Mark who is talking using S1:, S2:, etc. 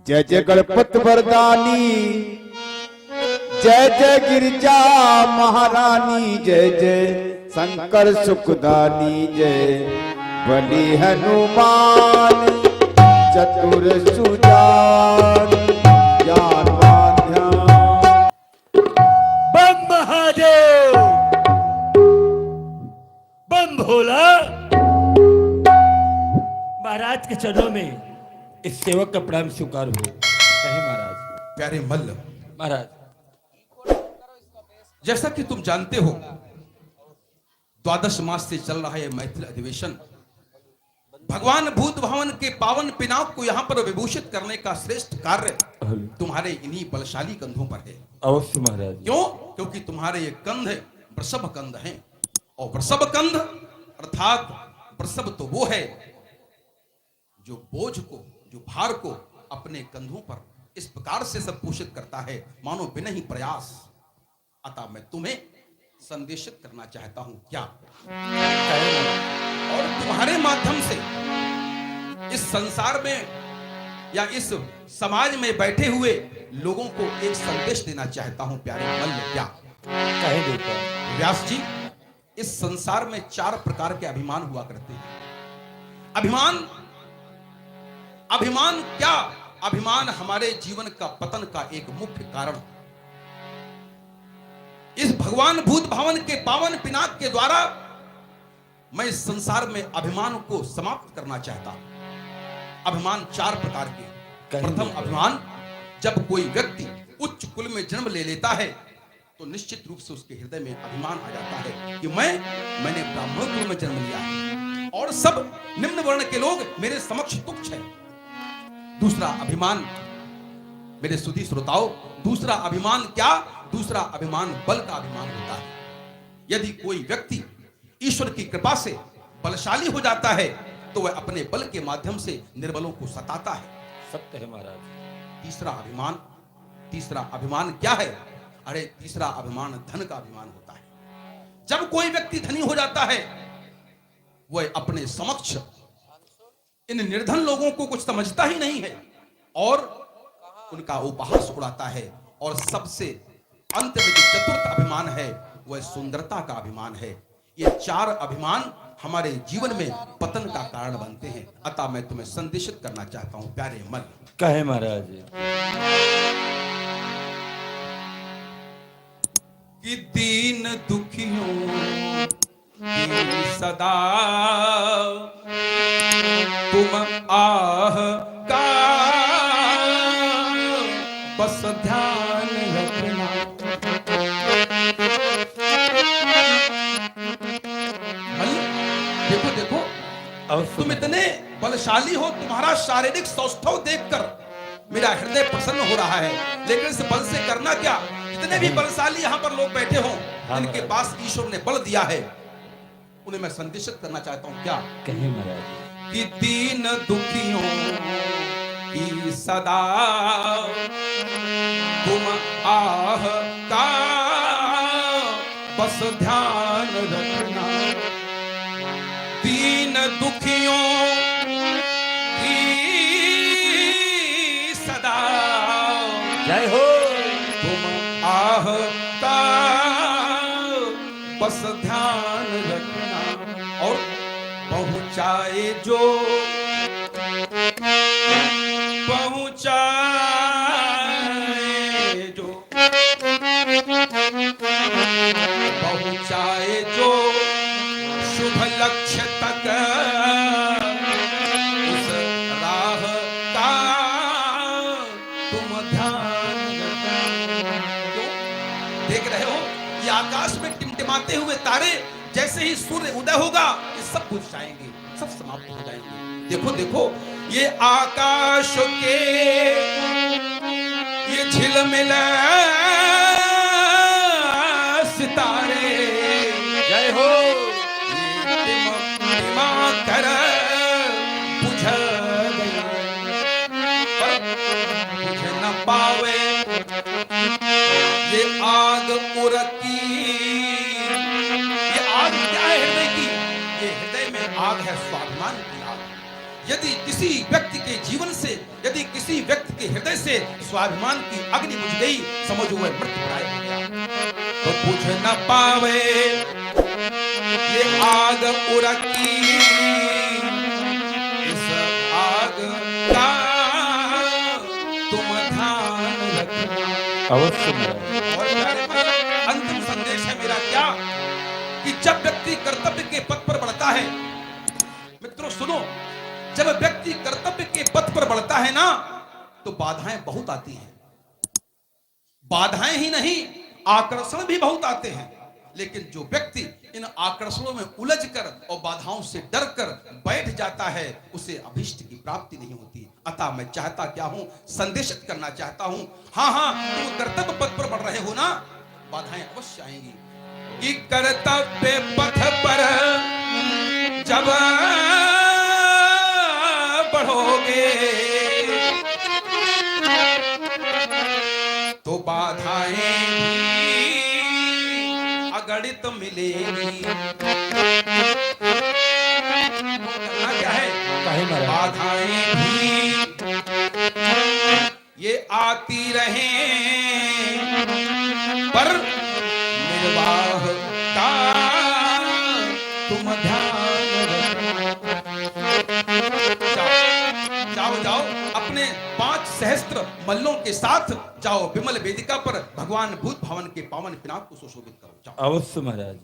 S1: जय जय गणपत वरदानी, जय जय गिरिजा महारानी, जय जय शंकर सुखदानी, जय बलि हनुमान चतुर सुजान ज्ञानवान ध्यान।
S2: बम महादेव, बम भोला। महाराज के चरणों में इस सेवक का प्रणाम स्वीकार हो। कहे महाराज।
S3: प्यारे मल्ल
S2: महाराज,
S3: जैसा कि तुम जानते हो, द्वादश मास से चल रहा है मैथिल अधिवेशन। भगवान भूत भवन के पावन पिनाक को यहाँ पर विभूषित करने का श्रेष्ठ कार्य तुम्हारे इन्हीं बलशाली कंधों पर है।
S2: अवश्य महाराज।
S3: क्यों? क्योंकि तुम्हारे ये कंध वृषभ कंध हैं, और वृषभ कंध अर्थात वृषभ तो वो है जो बोझ को, जो भार को अपने कंधों पर इस प्रकार से सब पोषित करता है मानो बिना ही प्रयास। अतः मैं तुम्हें संदेशित करना चाहता हूं क्या, और तुम्हारे माध्यम से इस संसार में या इस समाज में बैठे हुए लोगों को एक संदेश देना चाहता हूं। प्यारे मल्ल, क्या
S2: कहे देता।
S3: व्यास जी, इस संसार में 4 प्रकार के अभिमान हुआ करते हैं। अभिमान क्या? अभिमान हमारे जीवन का पतन का एक मुख्य कारण। इस भगवान भूत भवन के पावन पिनाक के द्वारा मैं इस संसार में अभिमान को समाप्त करना चाहता हूं। अभिमान 4 प्रकार के। प्रथम अभिमान, जब कोई व्यक्ति उच्च कुल में जन्म ले लेता है तो निश्चित रूप से उसके हृदय में अभिमान आ जाता है कि मैंने ब्राह्मण कुल में जन्म लिया है और सब निम्न वर्ण के लोग मेरे समक्ष तुच्छ हैं। दूसरा अभिमान, मेरे सुधी श्रोताओं, दूसरा अभिमान क्या? दूसरा अभिमान बल का अभिमान होता है। यदि कोई व्यक्ति ईश्वर की कृपा से बलशाली हो जाता है तो वह अपने बल के माध्यम से निर्बलों को सताता है।
S2: सत्य है महाराज।
S3: तीसरा अभिमान क्या है? अरे तीसरा अभिमान धन का अभिमान होता है। जब कोई व्यक्ति धनी हो जाता है वह अपने समक्ष इन निर्धन लोगों को कुछ समझता ही नहीं है और उनका उपहास उड़ाता है। और सबसे अंत में जो चतुर्थ अभिमान है वह सुंदरता का अभिमान है। ये 4 अभिमान हमारे जीवन में पतन का कारण बनते हैं। अतः मैं तुम्हें संदेशित करना चाहता हूं प्यारे मन।
S2: कहे महाराज।
S3: कि दीन दुखियों की सदा तुम आह का बस ध्यान रखना। देखो तुम इतने बलशाली हो, तुम्हारा शारीरिक सौष्ठव देखकर मेरा हृदय प्रसन्न हो रहा है, लेकिन इस बल से करना क्या? जितने भी बलशाली यहाँ पर लोग बैठे हों, जिनके पास ईश्वर ने बल दिया है, उन्हें मैं संदेशित करना चाहता हूँ क्या?
S2: कहे महाराज।
S3: कि दीन दुखियों की सदा तुम आह का बस ध्यान रखना। दीन दुखियों की सदा
S2: जय हो।
S3: तुम आह का बस ध्यान रखना। और पहुंचाए जो शुभ लक्ष्य तक उस राह का तुम ध्यान रखना। देख रहे हो, ये आकाश में टिमटिमाते हुए तारे, जैसे ही सूर्य उदय होगा ये सब बुझ जाएंगे, सब समाप्त हो जाएंगे। देखो ये आकाश के ये झिलमिल सितारे,
S2: जय हो।
S3: टिमा कर बुझ गए पर बुझ न पावे ये आग उरकी। ये आग क्या है हृदय की? ये हृदय में आग है स्वाभिमान की आग। यदि किसी व्यक्ति के जीवन से यदि यदि किसी व्यक्ति के हृदय से स्वाभिमान की अग्नि बुझ गई, समझो वह मृत्युप्राय हो गया। तो बुझ न पावे ये आग उड़की, इस आग का तुम ध्यान रखना।
S2: अवश्य महाराज।
S3: और प्यारे भाई, अंतिम संदेश है मेरा क्या, कि जब व्यक्ति कर्तव्य के पथ पर बढ़ता है, मित्रों सुनो, जब व्यक्ति कर्तव्य के पथ पर बढ़ता है ना, तो बाधाएं बहुत आती हैं। बाधाएं ही नहीं, आकर्षण भी बहुत आते हैं। लेकिन जो व्यक्ति इन आकर्षणों में उलझकर और बाधाओं से डरकर बैठ जाता है, उसे अभिष्ट की प्राप्ति नहीं होती। अतः मैं चाहता क्या हूं, संदेशित करना चाहता हूं, हाँ तुम कर्तव्य पथ पर बढ़ रहे हो ना, बाधाएं अवश्य आएंगी। कि कर्तव्य पथ पर जब बढ़ोगे तो बाधाएं अगणित मिलेगी। करना क्या है, बाधाएं भी ये आती रहे, पर निर्वाह का तुम ध्यान रखो। जाओ अपने 5 सहस्त्र मल्लों के साथ जाओ, विमल वेदिका पर भगवान भूत भवन के पावन पिनाक को सुशोभित करो। जाओ।
S2: अवश्य महाराज।